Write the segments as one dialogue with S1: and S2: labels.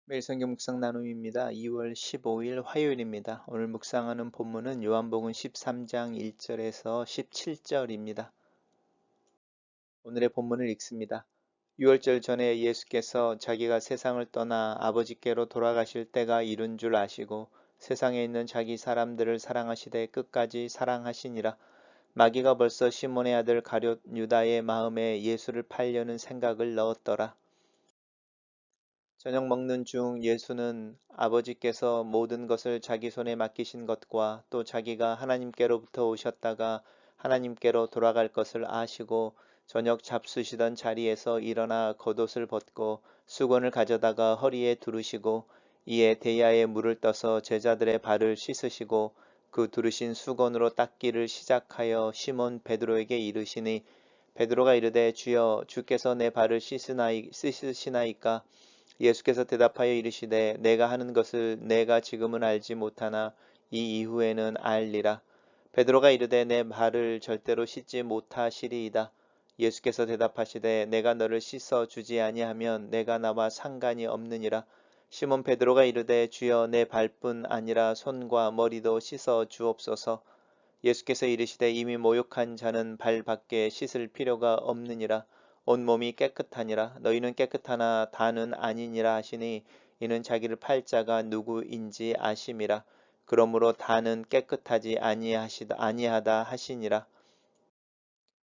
S1: 매일 성경 묵상 나눔입니다. 2월 15일 화요일입니다. 오늘 묵상하는 본문은 요한복음 13장 1절에서 17절입니다. 오늘의 본문을 읽습니다. 유월절 전에 예수께서 자기가 세상을 떠나 아버지께로 돌아가실 때가 이른 줄 아시고 세상에 있는 자기 사람들을 사랑하시되 끝까지 사랑하시니라. 마귀가 벌써 시몬의 아들 가룟 유다의 마음에 예수를 팔려는 생각을 넣었더라. 저녁 먹는 중 예수는 아버지께서 모든 것을 자기 손에 맡기신 것과 또 자기가 하나님께로부터 오셨다가 하나님께로 돌아갈 것을 아시고 저녁 잡수시던 자리에서 일어나 겉옷을 벗고 수건을 가져다가 허리에 두르시고 이에 대야에 물을 떠서 제자들의 발을 씻으시고 그 두르신 수건으로 닦기를 시작하여 시몬 베드로에게 이르시니 베드로가 이르되 주여 주께서 내 발을 씻으시나이까. 예수께서 대답하여 이르시되 내가 하는 것을 내가 지금은 알지 못하나 이 이후에는 알리라. 베드로가 이르되 내 발을 절대로 씻지 못하시리이다. 예수께서 대답하시되 내가 너를 씻어 주지 아니하면 내가 나와 상관이 없느니라. 시몬 베드로가 이르되 주여 내 발뿐 아니라 손과 머리도 씻어 주옵소서. 예수께서 이르시되 이미 모욕한 자는 발밖에 씻을 필요가 없느니라. 온몸이 깨끗하니라. 너희는 깨끗하나 다는 아니니라 하시니 이는 자기를 팔 자가 누구인지 아심이라. 그러므로 다는 깨끗하지 아니하다 하시니라.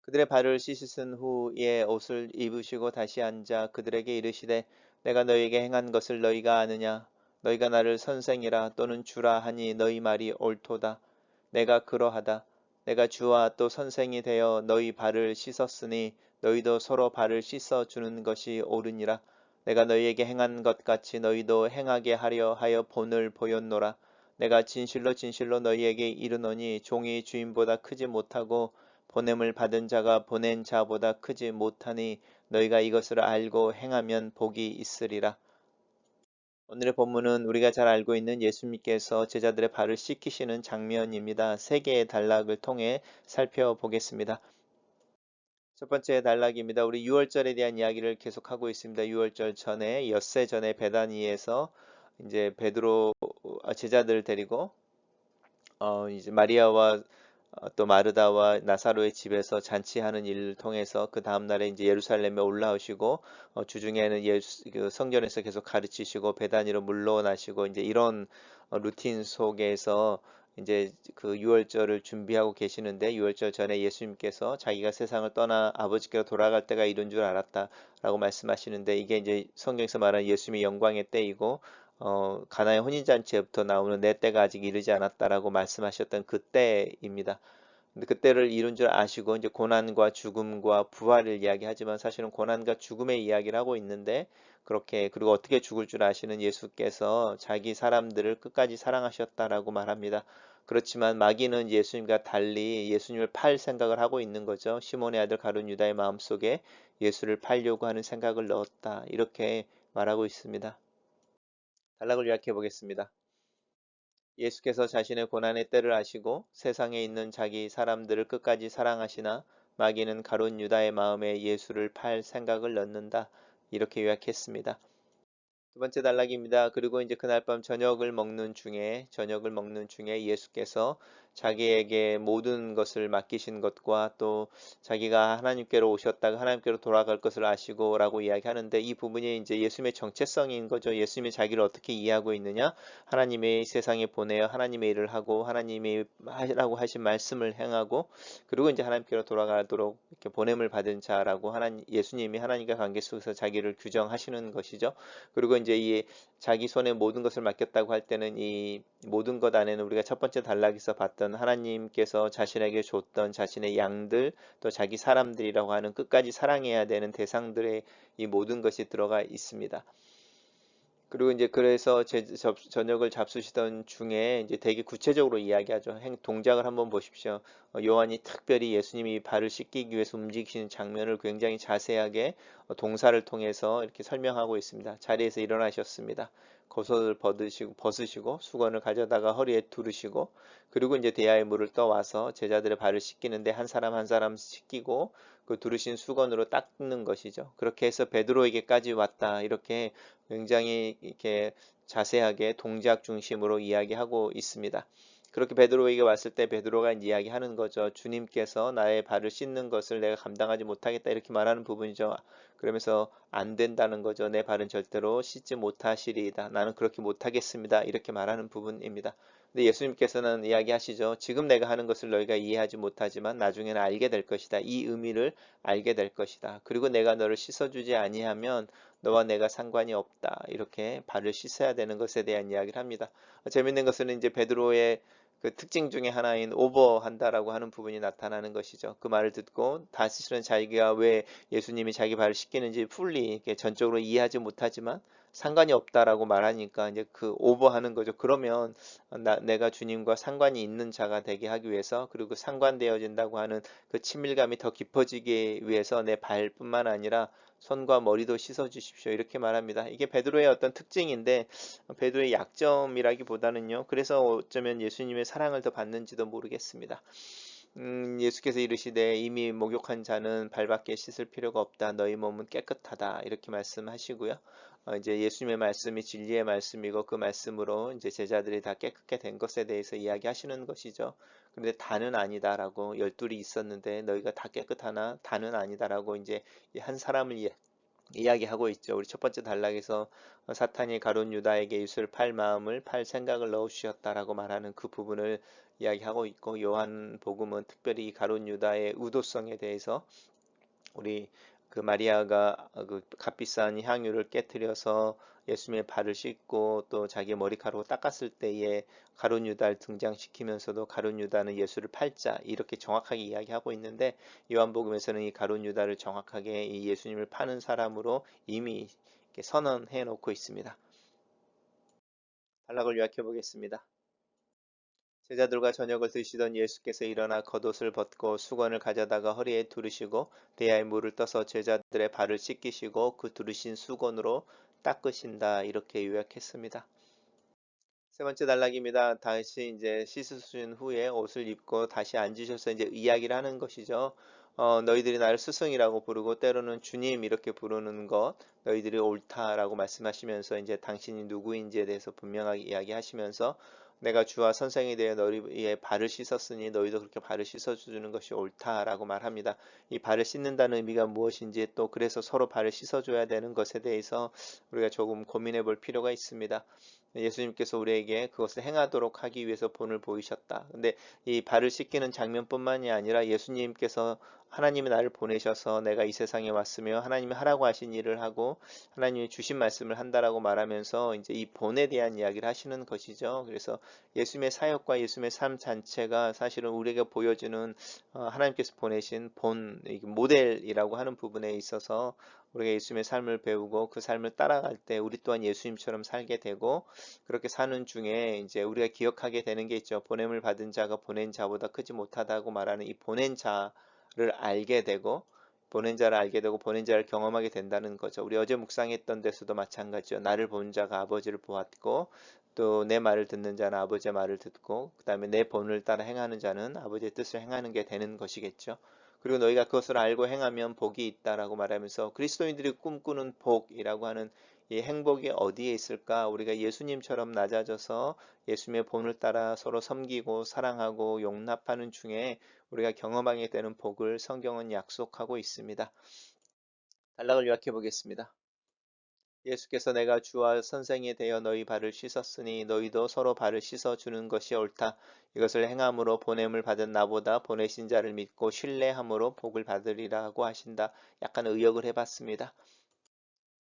S1: 그들의 발을 씻으신 후에 옷을 입으시고 다시 앉아 그들에게 이르시되 내가 너희에게 행한 것을 너희가 아느냐. 너희가 나를 선생이라 또는 주라 하니 너희 말이 옳도다. 내가 그러하다. 내가 주와 또 선생이 되어 너희 발을 씻었으니 너희도 서로 발을 씻어 주는 것이 옳으니라. 내가 너희에게 행한 것 같이 너희도 행하게 하려 하여 본을 보였노라. 내가 진실로 진실로 너희에게 이르노니 종이 주인보다 크지 못하고 보냄을 받은 자가 보낸 자보다 크지 못하니 너희가 이것을 알고 행하면 복이 있으리라. 오늘의 본문은 우리가 잘 알고 있는 예수님께서 제자들의 발을 씻기시는 장면입니다. 세 개의 단락을 통해 살펴보겠습니다. 첫 번째 단락입니다. 우리 유월절에 대한 이야기를 계속하고 있습니다. 유월절 전에 엿새 전에 베다니에서 이제 베드로 제자들을 데리고 이제 마리아와 또 마르다와 나사로의 집에서 잔치하는 일을 통해서 그 다음 날에 이제 예루살렘에 올라오시고 주중에는 그 성전에서 계속 가르치시고 베다니로 물러나시고 이제 이런 루틴 속에서 이제 그 유월절을 준비하고 계시는데 유월절 전에 예수님께서 자기가 세상을 떠나 아버지께로 돌아갈 때가 이른 줄 알았다라고 말씀하시는데 이게 이제 성경에서 말하는 예수님의 영광의 때이고 가나의 혼인잔치에부터 나오는 내 때가 아직 이르지 않았다라고 말씀하셨던 그때입니다. 근데 그때를 이룬 줄 아시고 이제 고난과 죽음과 부활을 이야기하지만 사실은 고난과 죽음의 이야기를 하고 있는데 그렇게 그리고 어떻게 죽을 줄 아시는 예수께서 자기 사람들을 끝까지 사랑하셨다라고 말합니다. 그렇지만 마귀는 예수님과 달리 예수님을 팔 생각을 하고 있는 거죠. 시몬의 아들 가룟 유다의 마음속에 예수를 팔려고 하는 생각을 넣었다. 이렇게 말하고 있습니다. 단락을 요약해 보겠습니다. 예수께서 자신의 고난의 때를 아시고 세상에 있는 자기 사람들을 끝까지 사랑하시나 마귀는 가룟 유다의 마음에 예수를 팔 생각을 넣는다. 이렇게 요약했습니다. 두 번째 단락입니다. 그리고 이제 그날 밤 저녁을 먹는 중에 예수께서 자기에게 모든 것을 맡기신 것과 또 자기가 하나님께로 오셨다가 하나님께로 돌아갈 것을 아시고라고 이야기하는데 이 부분이 이제 예수님의 정체성인 거죠. 예수님이 자기를 어떻게 이해하고 있느냐? 하나님의 세상에 보내어 하나님의 일을 하고 하나님이 하라고 하신 말씀을 행하고 그리고 이제 하나님께로 돌아가도록 이렇게 보냄을 받은 자라고 예수님이 하나님과 관계 속에서 자기를 규정하시는 것이죠. 그리고 이제 이 자기 손에 모든 것을 맡겼다고 할 때는 이 모든 것 안에는 우리가 첫 번째 단락에서 봤던 하나님께서 자신에게 줬던 자신의 양들 또 자기 사람들이라고 하는 끝까지 사랑해야 되는 대상들의 이 모든 것이 들어가 있습니다. 그리고 이제 그래서 저녁을 잡수시던 중에 이제 되게 구체적으로 이야기하죠. 동작을 한번 보십시오. 요한이 특별히 예수님이 발을 씻기기 위해서 움직이시는 장면을 굉장히 자세하게 동사를 통해서 이렇게 설명하고 있습니다. 자리에서 일어나셨습니다. 겉옷을 벗으시고 수건을 가져다가 허리에 두르시고 그리고 이제 대야의 물을 떠와서 제자들의 발을 씻기는데 한 사람 한 사람 씻기고 그 두르신 수건으로 닦는 것이죠. 그렇게 해서 베드로에게까지 왔다. 이렇게 굉장히 이렇게 자세하게 동작 중심으로 이야기하고 있습니다. 그렇게 베드로에게 왔을 때 베드로가 이야기하는 거죠. 주님께서 나의 발을 씻는 것을 내가 감당하지 못하겠다 이렇게 말하는 부분이죠. 그러면서 안 된다는 거죠. 내 발은 절대로 씻지 못하시리이다. 나는 그렇게 못하겠습니다. 이렇게 말하는 부분입니다. 근데 예수님께서는 이야기하시죠. 지금 내가 하는 것을 너희가 이해하지 못하지만 나중에는 알게 될 것이다. 이 의미를 알게 될 것이다. 그리고 내가 너를 씻어주지 아니하면 너와 내가 상관이 없다. 이렇게 발을 씻어야 되는 것에 대한 이야기를 합니다. 재밌는 것은 이제 베드로의 그 특징 중에 하나인 오버한다라고 하는 부분이 나타나는 것이죠. 그 말을 듣고 다시는 자기가 왜 예수님이 자기 발을 씻기는지 풀리 이렇게 전적으로 이해하지 못하지만 상관이 없다라고 말하니까 이제 그 오버하는 거죠. 그러면 내가 주님과 상관이 있는 자가 되게 하기 위해서 그리고 상관되어진다고 하는 그 친밀감이 더 깊어지기 위해서 내 발뿐만 아니라 손과 머리도 씻어 주십시오. 이렇게 말합니다. 이게 베드로의 어떤 특징인데 베드로의 약점이라기보다는요. 그래서 어쩌면 예수님의 사랑을 더 받는지도 모르겠습니다. 예수께서 이르시되 이미 목욕한 자는 발밖에 씻을 필요가 없다. 너희 몸은 깨끗하다. 이렇게 말씀하시고요. 이제 예수님의 말씀이 진리의 말씀이고 그 말씀으로 이제 제자들이 다 깨끗게 된 것에 대해서 이야기하시는 것이죠. 그런데 다는 아니다라고 열둘이 있었는데 너희가 다 깨끗하나 다는 아니다라고 이제 한 사람을 이야기하고 있죠. 우리 첫 번째 단락에서 사탄이 가룟 유다에게 예수를 팔 마음을 팔 생각을 넣어주셨다라고 말하는 그 부분을 이야기하고 있고 요한 복음은 특별히 가룟 유다의 의도성에 대해서 우리 그 마리아가 그 값비싼 향유를 깨뜨려서 예수님의 발을 씻고 또 자기 머리카락으로 닦았을 때에 가룟 유다를 등장시키면서도 가룟 유다는 예수를 팔자 이렇게 정확하게 이야기하고 있는데 요한복음에서는 이 가룟 유다를 정확하게 이 예수님을 파는 사람으로 이미 이렇게 선언해 놓고 있습니다. 단락을 요약해 보겠습니다. 제자들과 저녁을 드시던 예수께서 일어나 겉옷을 벗고 수건을 가져다가 허리에 두르시고 대야에 물을 떠서 제자들의 발을 씻기시고 그 두르신 수건으로 닦으신다. 이렇게 요약했습니다. 세 번째 단락입니다. 다시 이제 씻으신 후에 옷을 입고 다시 앉으셔서 이제 이야기를 하는 것이죠. 너희들이 나를 스승이라고 부르고 때로는 주님 이렇게 부르는 것 너희들이 옳다라고 말씀하시면서 이제 당신이 누구인지에 대해서 분명하게 이야기하시면서 내가 주와 선생이 되어 너희의 발을 씻었으니 너희도 그렇게 발을 씻어주는 것이 옳다라고 말합니다. 이 발을 씻는다는 의미가 무엇인지 또 그래서 서로 발을 씻어줘야 되는 것에 대해서 우리가 조금 고민해 볼 필요가 있습니다. 예수님께서 우리에게 그것을 행하도록 하기 위해서 본을 보이셨다. 근데 이 발을 씻기는 장면뿐만이 아니라 예수님께서 하나님이 나를 보내셔서 내가 이 세상에 왔으며 하나님이 하라고 하신 일을 하고 하나님이 주신 말씀을 한다라고 말하면서 이제 이 본에 대한 이야기를 하시는 것이죠. 그래서 예수님의 사역과 예수님의 삶 자체가 사실은 우리에게 보여주는 하나님께서 보내신 본 모델이라고 하는 부분에 있어서 우리가 예수님의 삶을 배우고 그 삶을 따라갈 때 우리 또한 예수님처럼 살게 되고 그렇게 사는 중에 이제 우리가 기억하게 되는 게 있죠. 보냄을 받은 자가 보낸 자보다 크지 못하다고 말하는 이 보낸 자를 알게 되고 보낸 자를 알게 되고 보낸 자를 경험하게 된다는 거죠. 우리 어제 묵상했던 데서도 마찬가지죠. 나를 본 자가 아버지를 보았고 또 내 말을 듣는 자는 아버지의 말을 듣고 그 다음에 내 본을 따라 행하는 자는 아버지의 뜻을 행하는 게 되는 것이겠죠. 그리고 너희가 그것을 알고 행하면 복이 있다라고 말하면서 그리스도인들이 꿈꾸는 복이라고 하는 이 행복이 어디에 있을까? 우리가 예수님처럼 낮아져서 예수님의 본을 따라 서로 섬기고 사랑하고 용납하는 중에 우리가 경험하게 되는 복을 성경은 약속하고 있습니다. 단락을 요약해 보겠습니다. 예수께서 내가 주와 선생이 되어 너희 발을 씻었으니 너희도 서로 발을 씻어 주는 것이 옳다. 이것을 행함으로 보냄을 받은 나보다 보내신 자를 믿고 신뢰함으로 복을 받으리라고 하신다. 약간 의역을 해봤습니다.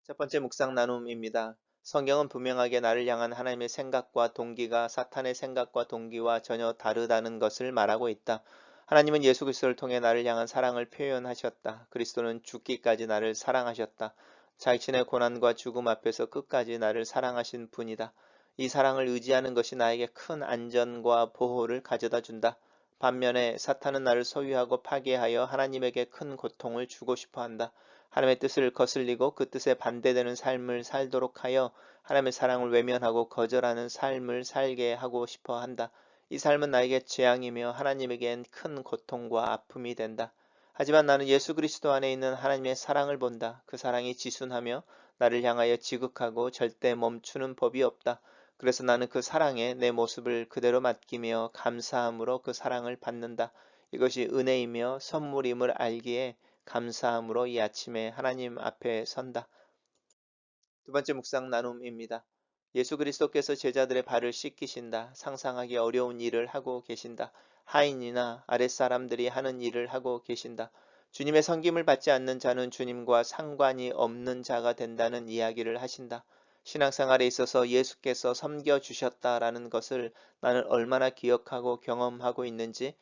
S1: 첫 번째 묵상 나눔입니다. 성경은 분명하게 나를 향한 하나님의 생각과 동기가 사탄의 생각과 동기와 전혀 다르다는 것을 말하고 있다. 하나님은 예수 그리스도를 통해 나를 향한 사랑을 표현하셨다. 그리스도는 죽기까지 나를 사랑하셨다. 자신의 고난과 죽음 앞에서 끝까지 나를 사랑하신 분이다. 이 사랑을 의지하는 것이 나에게 큰 안전과 보호를 가져다 준다. 반면에 사탄은 나를 소유하고 파괴하여 하나님에게 큰 고통을 주고 싶어 한다. 하나님의 뜻을 거슬리고 그 뜻에 반대되는 삶을 살도록 하여 하나님의 사랑을 외면하고 거절하는 삶을 살게 하고 싶어 한다. 이 삶은 나에게 재앙이며 하나님에겐 큰 고통과 아픔이 된다. 하지만 나는 예수 그리스도 안에 있는 하나님의 사랑을 본다. 그 사랑이 지순하며 나를 향하여 지극하고 절대 멈추는 법이 없다. 그래서 나는 그 사랑에 내 모습을 그대로 맡기며 감사함으로 그 사랑을 받는다. 이것이 은혜이며 선물임을 알기에 감사함으로 이 아침에 하나님 앞에 선다. 두 번째 묵상 나눔입니다. 예수 그리스도께서 제자들의 발을 씻기신다. 상상하기 어려운 일을 하고 계신다. 하인이나 아랫사람들이 하는 일을 하고 계신다. 주님의 섬김을 받지 않는 자는 주님과 상관이 없는 자가 된다는 이야기를 하신다. 신앙생활에 있어서 예수께서 섬겨주셨다라는 것을 나는 얼마나 기억하고 경험하고 있는지,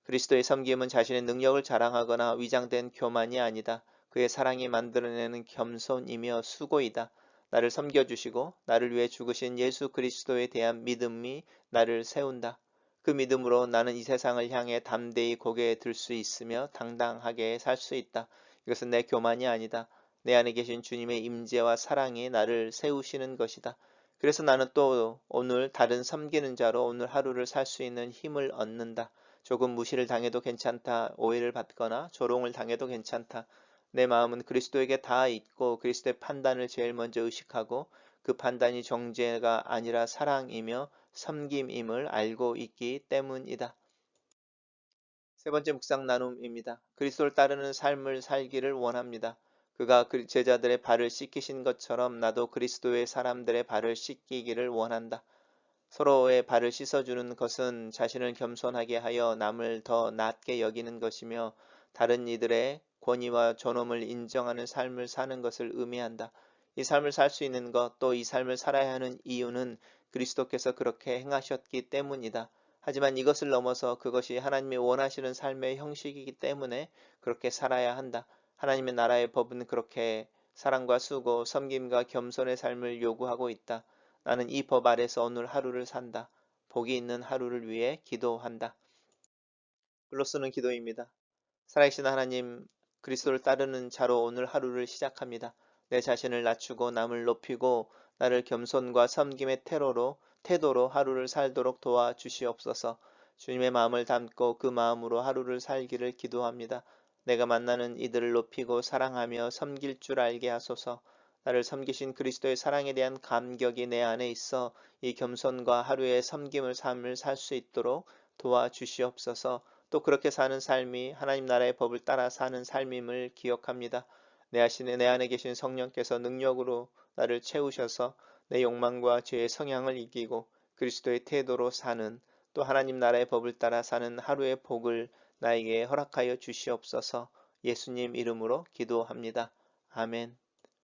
S1: 그리스도의 섬김은 자신의 능력을 자랑하거나 위장된 교만이 아니다. 그의 사랑이 만들어내는 겸손이며 수고이다. 나를 섬겨주시고 나를 위해 죽으신 예수 그리스도에 대한 믿음이 나를 세운다. 그 믿음으로 나는 이 세상을 향해 담대히 고개 들 수 있으며 당당하게 살 수 있다. 이것은 내 교만이 아니다. 내 안에 계신 주님의 임재와 사랑이 나를 세우시는 것이다. 그래서 나는 또 오늘 다른 섬기는 자로 오늘 하루를 살 수 있는 힘을 얻는다. 조금 무시를 당해도 괜찮다. 오해를 받거나 조롱을 당해도 괜찮다. 내 마음은 그리스도에게 닿아 있고 그리스도의 판단을 제일 먼저 의식하고 그 판단이 정죄가 아니라 사랑이며 섬김임을 알고 있기 때문이다. 세 번째 묵상 나눔입니다. 그리스도를 따르는 삶을 살기를 원합니다. 그가 제자들의 발을 씻기신 것처럼 나도 그리스도의 사람들의 발을 씻기기를 원한다. 서로의 발을 씻어주는 것은 자신을 겸손하게 하여 남을 더 낮게 여기는 것이며 다른 이들의 권위와 존엄을 인정하는 삶을 사는 것을 의미한다. 이 삶을 살 수 있는 것, 또 이 삶을 살아야 하는 이유는 그리스도께서 그렇게 행하셨기 때문이다. 하지만 이것을 넘어서 그것이 하나님이 원하시는 삶의 형식이기 때문에 그렇게 살아야 한다. 하나님의 나라의 법은 그렇게 사랑과 수고, 섬김과 겸손의 삶을 요구하고 있다. 나는 이 법 아래서 오늘 하루를 산다. 복이 있는 하루를 위해 기도한다. 글로 쓰는 기도입니다. 살아계신 하나님, 그리스도를 따르는 자로 오늘 하루를 시작합니다. 내 자신을 낮추고 남을 높이고 나를 겸손과 섬김의 태도로 하루를 살도록 도와주시옵소서. 주님의 마음을 담고 그 마음으로 하루를 살기를 기도합니다. 내가 만나는 이들을 높이고 사랑하며 섬길 줄 알게 하소서. 나를 섬기신 그리스도의 사랑에 대한 감격이 내 안에 있어 이 겸손과 하루의 섬김을 삶을 살 수 있도록 도와주시옵소서. 또 그렇게 사는 삶이 하나님 나라의 법을 따라 사는 삶임을 기억합니다. 내 안에 계신 성령께서 능력으로 나를 채우셔서 내 욕망과 죄의 성향을 이기고 그리스도의 태도로 사는, 또 하나님 나라의 법을 따라 사는 하루의 복을 나에게 허락하여 주시옵소서. 예수님 이름으로 기도합니다. 아멘.